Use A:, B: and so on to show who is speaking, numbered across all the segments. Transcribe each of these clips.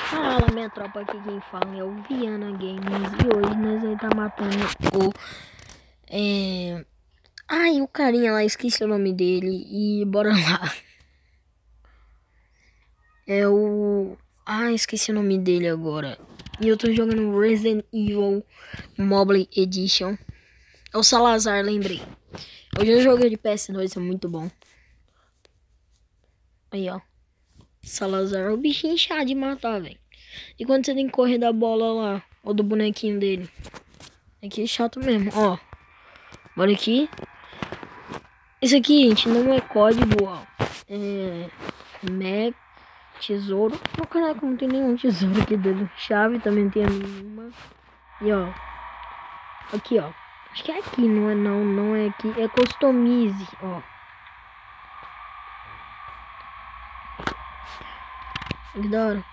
A: Fala, minha tropa, aqui quem fala é o Viana Games e hoje nós vamos estar matando o... Ai, o carinha lá, esqueci o nome dele e bora lá. É o... Ah, esqueci o nome dele agora. E eu tô jogando Resident Evil Mobile Edition. É o Salazar, lembrei. Hoje eu joguei de PS2, é muito bom. Aí, ó. Salazar, o bichinho chato de matar, velho. E quando você tem que correr da bola lá, ou do bonequinho dele. Aqui é chato mesmo, ó. Bora aqui. Isso aqui, gente, não é código, ó. Tesouro. Oh, caraca, não tem nenhum tesouro aqui dentro. Chave também não tem nenhuma. E, ó. Aqui, ó. Acho que é aqui, não é não. Não é aqui. É customize, ó. Que da hora.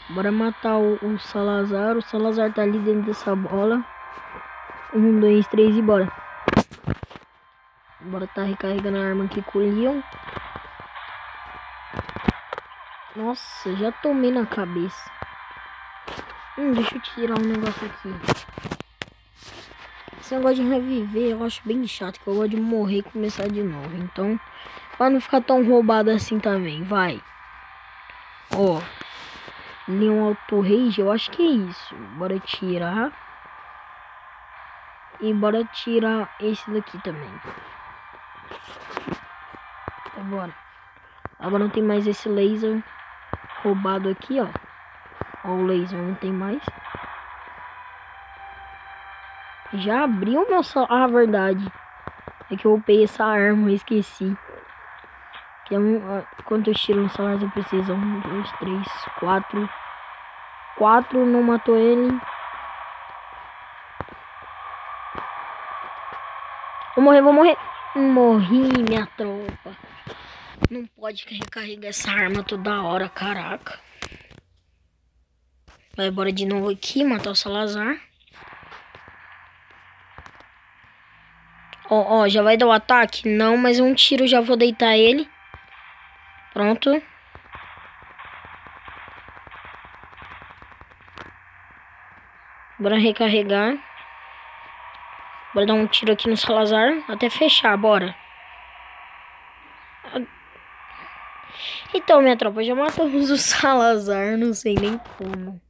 A: Bora matar o Salazar. O Salazar tá ali dentro dessa bola. 1, 2, 3 e bora. Bora tá recarregando a arma aqui com o Leon. Nossa, já tomei na cabeça. Deixa eu tirar um negócio aqui. Esse negócio de reviver eu acho bem chato, que eu gosto de morrer e começar de novo. Então, pra não ficar tão roubado assim também, vai. Ó, Leon Auto Rage, eu acho que é isso. Bora tirar. E bora tirar esse daqui também. Agora não tem mais esse laser roubado aqui, ó. Ó, o laser não tem mais. Já abriu meu celular. Ah, verdade. É que eu upei essa arma, eu esqueci. Que é quantos tiros no celular você precisa? 1, 2, 3, 4. 4 não matou ele. Vou morrer. Morri, minha tropa. Não pode recarregar essa arma toda hora, caraca. Vai, bora de novo aqui, matar o Salazar. Ó, já vai dar o ataque? Não, mas um tiro já vou deitar ele. Pronto. Bora recarregar. Bora dar um tiro aqui no Salazar. Até fechar, bora. Então, minha tropa, já matamos o Salazar. Não sei nem como.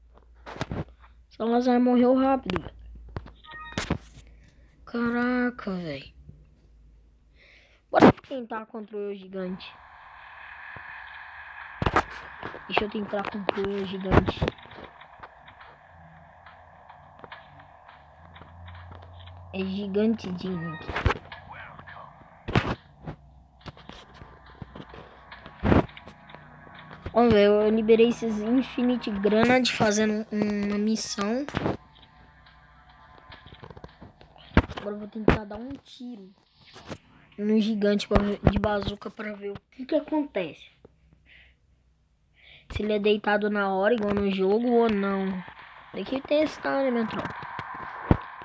A: O Salazar morreu rápido. Caraca, velho. Bora tentar contra o gigante. Deixa eu tentar contra o gigante. É gigantezinho aqui. Ó, velho, eu liberei esses Infinite Granade fazendo uma missão. Agora eu vou tentar dar um tiro no gigante de bazuca para ver o que acontece. Se ele é deitado na hora, igual no jogo, ou não. Tem que testar, né, minha tropa?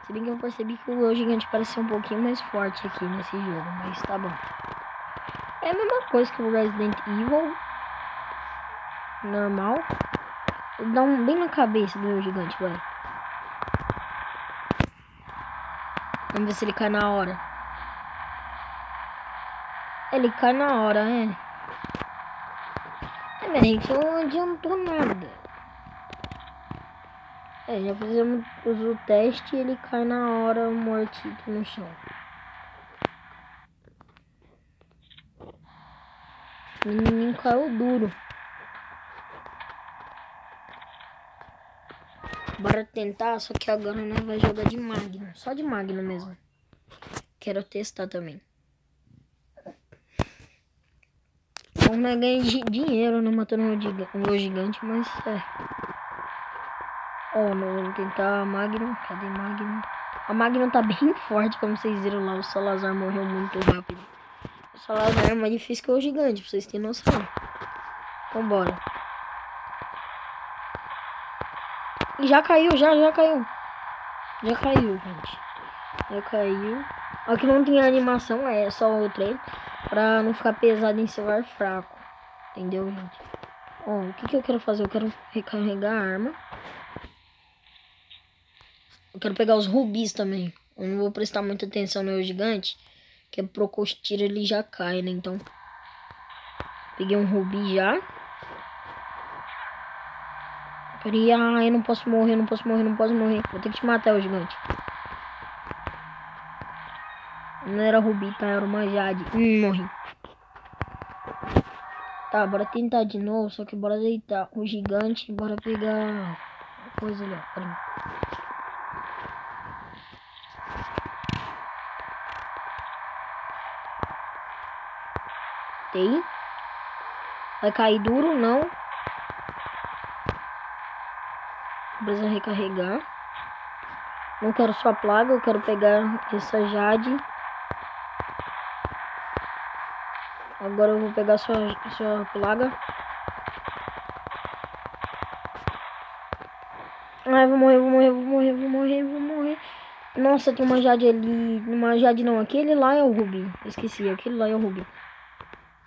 A: Se bem que eu percebi que o gigante parece ser um pouquinho mais forte aqui nesse jogo, mas tá bom. É a mesma coisa que o Resident Evil normal. Dá um bem na cabeça do gigante, vai. Vamos ver se ele cai na hora. Ele cai na hora, velho, que não adiantou nada. Já fizemos o teste e ele cai na hora mortito no chão. O menino caiu duro. Bora tentar, só que agora nós vai jogar de Magno. Só de Magno mesmo. Quero testar também. Vamos ganhar dinheiro não matando o gigante, mas Ó, vamos tentar a Magno. Cadê Magno? A Magno tá bem forte, como vocês viram lá. O Salazar morreu muito rápido. O Salazar é mais difícil que o gigante, pra vocês terem noção. Então bora. E já caiu, já caiu. Já caiu, gente. Já caiu. Aqui não tem animação, é só o trem. Pra não ficar pesado em celular fraco. Entendeu, gente? Ó, o que eu quero fazer? Eu quero recarregar a arma. Eu quero pegar os rubis também. Eu não vou prestar muita atenção no meu gigante, que é pro tiro ele já cai, né? Então, peguei um rubi já. Peraí, eu não posso morrer, não posso morrer, não posso morrer. Vou ter que te matar, o gigante. Não era rubi, tá? Era uma jade. Morri. Tá, bora tentar de novo, só que bora deitar o gigante, bora pegar coisa ali, ó. Peraí. Tem. Vai cair duro, não. Precisa recarregar. Não quero sua plaga, eu quero pegar essa jade. Agora eu vou pegar sua plaga. Ai, vou morrer, vou morrer, vou morrer, vou morrer, vou morrer. Nossa, tem uma jade ali. Uma jade não, aquele lá é o rubi. Esqueci, aquele lá é o rubi.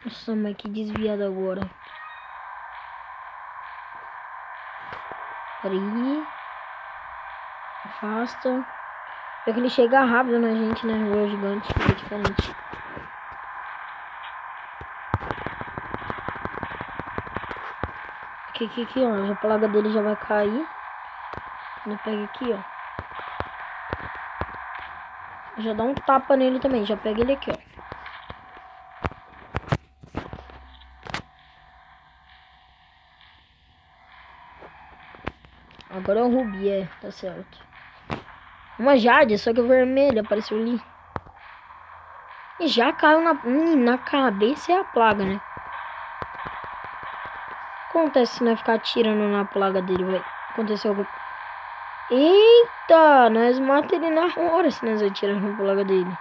A: Nossa, mas que desviado agora. Peraí. Afasta. É que ele chega rápido na gente, né? O gigante é diferente. Aqui, ó. A plaga dele já vai cair. Ele pega aqui, ó. Já dá um tapa nele também. Já pega ele aqui, ó. Agora é o rubi, tá certo. Uma jade, só que vermelha apareceu ali. E já caiu na cabeça, é a plaga, né? Acontece se nós ficar atirando na plaga dele, vai acontecer algo. Eita, nós matamos ele na hora se nós atiramos na plaga dele.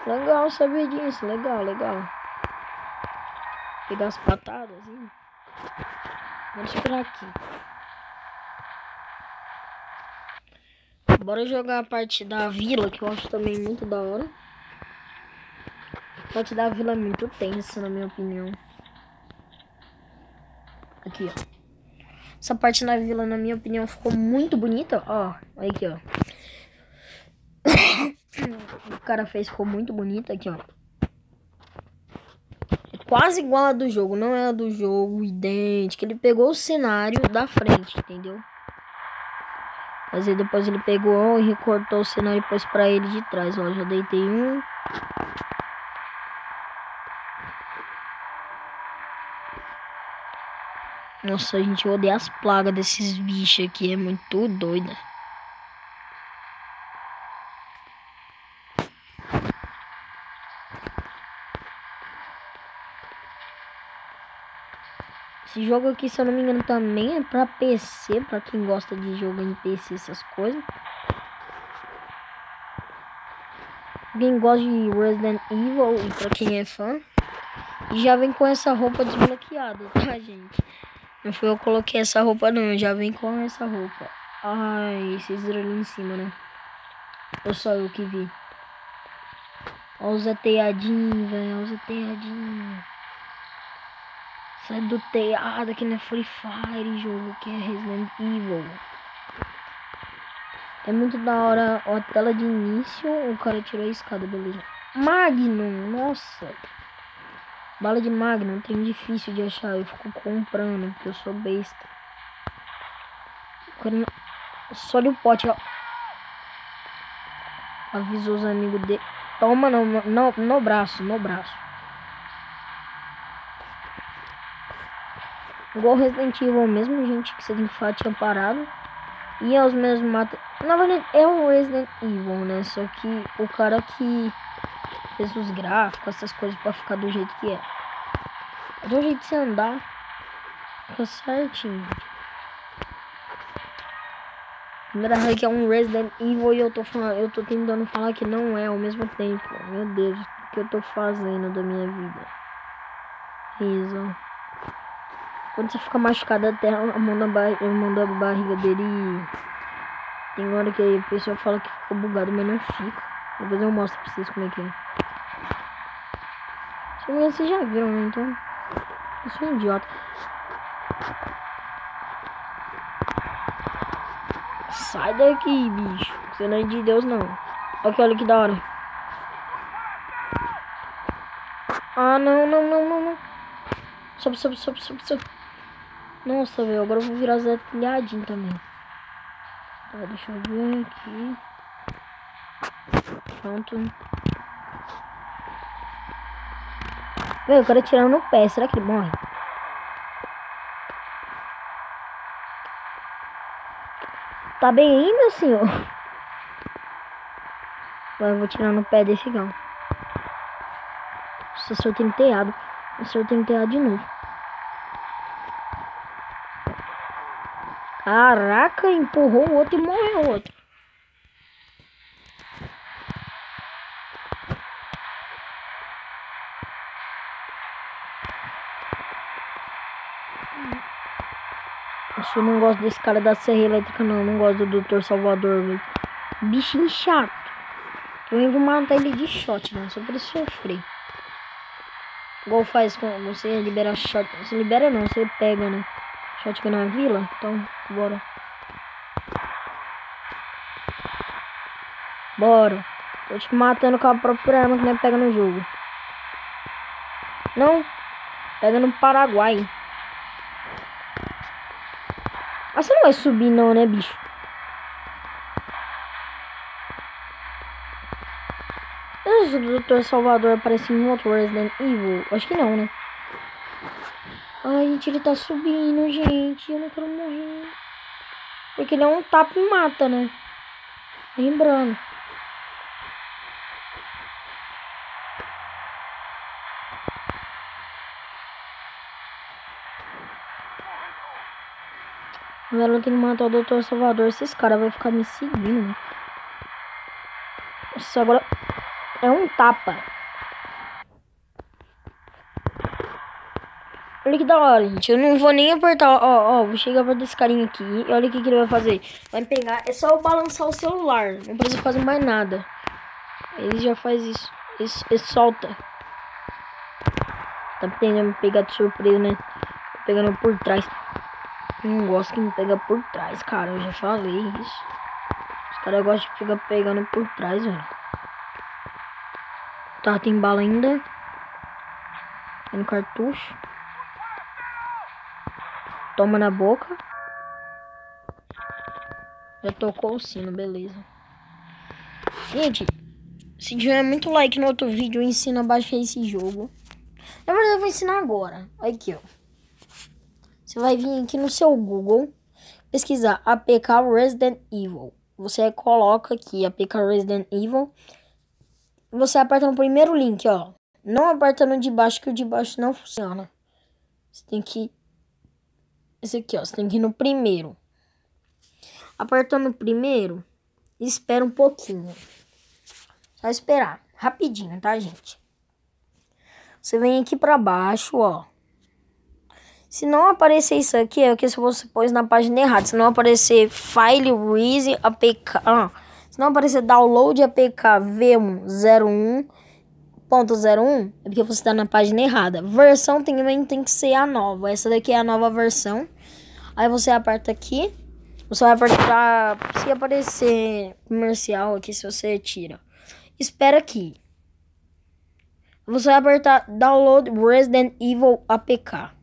A: Legal saber disso, legal. Pegar as patadas, hein? Vamos esperar aqui. Bora jogar a parte da vila, que eu acho também muito da hora. A parte da vila é muito tensa, na minha opinião. Aqui, ó. Essa parte na vila, na minha opinião, ficou muito bonita. Ó, olha aqui, ó. O cara fez, ficou muito bonita. Aqui, ó. É quase igual a do jogo. Não é a do jogo, idêntica. Ele pegou o cenário da frente, entendeu? Mas aí depois ele pegou e recortou o cenário e pôs pra ele de trás. Ó, já deitei um. Nossa, a gente odeia as plagas desses bichos aqui. É muito doida. Esse jogo aqui, se eu não me engano, também é pra PC. Pra quem gosta de jogo em PC, essas coisas. Quem gosta de Resident Evil e pra quem é fã. E já vem com essa roupa desbloqueada, tá, gente? Não foi eu que coloquei essa roupa, não. Já vem com essa roupa. Ai, vocês viram ali em cima, né? Ou só eu que vi? Olha os ateadinhos, velho. Olha os ateadinhos. Sai do teado aqui na Free Fire, jogo que é Resident Evil. É muito da hora a tela de início. O cara tirou a escada, beleza. Magnum, nossa. Bala de Magnum, trem difícil de achar. Eu fico comprando, porque eu sou besta. Só olha o pote, ó. Avisou os amigos dele. Toma no braço, no braço. Igual Resident Evil mesmo, gente, que você tem que falar, tinha parado. E é os mesmos matam. Na verdade, é um Resident Evil, né? Só que o cara que fez os gráficos, essas coisas pra ficar do jeito que é. Do jeito de você andar, fica certinho. Primeira vez que é um Resident Evil e eu tô tentando falar que não é ao mesmo tempo. Meu Deus, o que eu tô fazendo da minha vida? Isso. Quando você fica machucado até a mão da barriga dele. Tem hora que a pessoa fala que ficou bugado, mas não fica. Depois eu mostro pra vocês como é que é. Vocês já viram, né? Então. Eu sou um idiota. Sai daqui, bicho. Você não é de Deus, não. Olha que da hora. Ah, não. Sobe. Nossa, velho. Agora eu vou virar Zé Telhadinho também. Tá, deixa eu ver aqui. Pronto. Meu, eu quero atirar no pé. Será que ele morre? Tá bem aí, meu senhor? Agora eu vou tirar no pé desse gão. Nossa, acertei no telhado. Acertei no telhado de novo. Caraca, empurrou o outro e morreu o outro. Eu não gosto desse cara da serra elétrica, não. Eu não gosto do Dr. Salvador, velho. Bichinho chato. Eu vou matar ele de shot, mano. Só pra ele sofrer. Igual faz quando você libera shot. Você libera não, você pega, né? Shotgun na vila. Então, bora. Bora. Tô te matando com a própria arma que nós pega no jogo. Não. Pega no Paraguai. Ah, você não vai subir não, né, bicho? O Dr. Salvador aparece em outro Resident Evil? Acho que não, né? Ai, gente, ele tá subindo, gente. Eu não quero morrer. Porque ele é um tapa e mata, né? Lembrando. Agora eu tenho que matar o Dr. Salvador. Esses caras vão ficar me seguindo, né? Nossa, agora é um tapa. Olha que da hora, gente. Eu não vou nem apertar. Ó, vou chegar perto desse carinha aqui. E olha o que ele vai fazer. Vai pegar. É só eu balançar o celular. Não precisa fazer mais nada. Ele já faz isso. Ele solta. Tá tentando me pegar de surpresa, né? Tá pegando por trás. Eu não gosto que me pega por trás, cara. Eu já falei isso. Os caras gostam de ficar pegando por trás, velho. Tá, tem bala ainda. Tem cartucho. Toma na boca. Já tocou o sino, beleza. Gente, se tiver muito like no outro vídeo, eu ensino a baixar esse jogo. Na verdade, eu vou ensinar agora. Aqui, ó. Você vai vir aqui no seu Google, pesquisar APK Resident Evil. Você coloca aqui APK Resident Evil. Você aperta no primeiro link, ó. Não aperta no de baixo, que o de baixo não funciona. Você tem que... Esse aqui, ó. Você tem que ir no primeiro. Apertando no primeiro, espera um pouquinho. Só esperar. Rapidinho, tá, gente? Você vem aqui pra baixo, ó. Se não aparecer isso aqui, é que se você pôs na página errada. Se não aparecer File Release APK... se não aparecer Download APK V101.01, é porque você tá na página errada. Versão também tem que ser a nova. Essa daqui é a nova versão. Aí você aperta aqui. Você vai apertar... Se aparecer comercial aqui, se você tira. Espera aqui. Você vai apertar Download Resident Evil APK.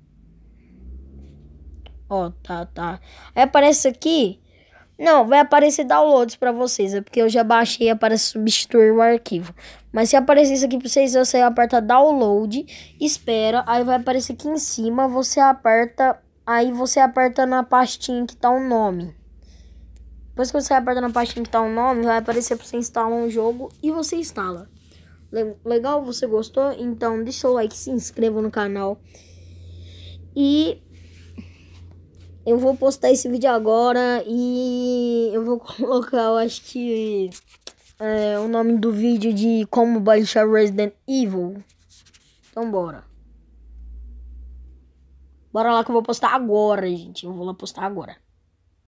A: Ó, tá. Aí aparece aqui. Não, vai aparecer downloads pra vocês. É porque eu já baixei e aparece substituir o arquivo. Mas se aparecer isso aqui pra vocês, você aperta download. Espera, aí vai aparecer aqui em cima. Você aperta... Aí você aperta na pastinha que tá o nome. Depois que você aperta na pastinha que tá o nome, vai aparecer pra você instalar um jogo e você instala. Legal? Você gostou? Então deixa o like, se inscreva no canal. E eu vou postar esse vídeo agora e eu vou colocar, eu acho que o nome do vídeo de como baixar Resident Evil. Então bora. Bora lá que eu vou postar agora, gente. Eu vou lá postar agora.